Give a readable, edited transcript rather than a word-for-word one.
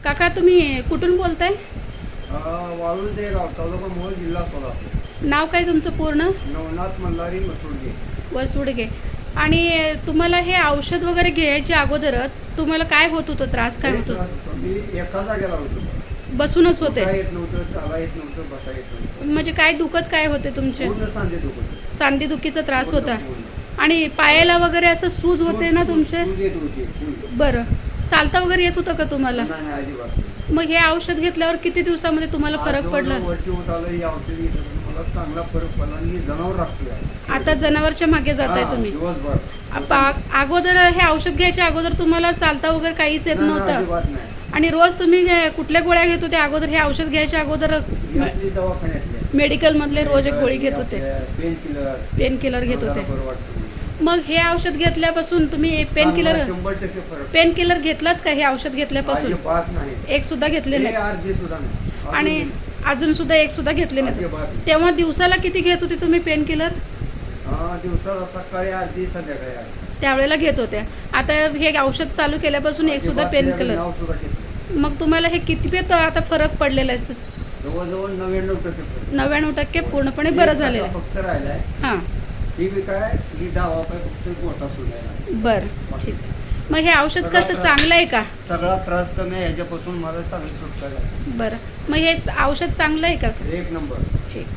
काका तुम्ही कुठून बोलताय? वाळुंजे गाव तालुका मोहोळ जिल्हा सोलापूर. नाव काय तुमचं पूर्ण? नवनाथ मल्हारी मसुडगे. वसुडगे. आणि तुम्हाला हे औषध वगैरे घ्यायच्या अगोदर तुम्हाला काय होत होतं, त्रास काय होत होता? मी एका जागेला होतो. बसूनच होते? उठता येत नव्हतं, चाला येत नव्हतं, बसा येत नव्हतं. म्हणजे काय दुखत काय होते तुमचे? पूर्ण सांधे दुखत. सांधेदुखीचा त्रास पूर्ण, होता पूर्ण. आणि पायाला वगैरे असं सूज होते ना तुमचे? सूज येत होती पूर्ण. बरं. चालता वगैरे येत होतं का तुम्हाला? नाही अजिबात. मग हे औषध घेतल्यावर किती दिवसामध्ये तुम्हाला फरक पडला? वर्ष होत आलं ही औषध घेतलं, मला चांगला फरक पडला आणि जनावर राखतोय. आता जनावरच्या मागे जाताय तुम्ही? दिवसभर. अगोदर हे औषध घ्यायच्या अगोदर तुम्हाला चालता वगैरे काहीच येत नव्हतं? अजिबात नाही. आणि रोज तुम्ही कुठल्या गोळ्या घेत होते अगोदर? हे औषध घ्यायच्या अगोदर आपली दवाखान्यातल्या मेडिकल मधले रोज एक गोळी घेत होते? पेन किलर घेत होते? मग हे औषध घेतल्यापासून तुम्ही पेन किलर 100% फरक. पेन किलर घेतलात का हे औषध घेतल्यापासून? अजिबात नाही. एक सुद्धा घेतले नाही? अर्धी सुद्धा नाही. आणि अजून सुद्धा एक सुद्धा घेतले नाही? अजिबात नाही. तेव्हा दिवसाला किती घेत होते तुम्ही पेन किलर? दिवसाला सकाळी अर्धी, संध्याकाळी अर्धी. त्यावेळेला घेत होत्या. आता हे औषध चालू केल्यापासून एक सुद्धा पेन किलर? नाव सुद्धा घेतलं. मग तुम्हाला हे किती आता फरक पडलेला आहे? जवळजवळ 99% 99% पूर्णपणे बरं झालेलं आहे. फक्त राहिलाय हां. ही बी काय, ही डावा पाय फक्त गोटा सुटायला. बरं, ठीक. मग हे औषध कसं चांगलं आहे का? सगळा त्रास कमी आहे, ह्याच्यापासून मला चांगली सुटका झाली. बरं. मग हे औषध चांगलं आहे का? एक नंबर. ठीक.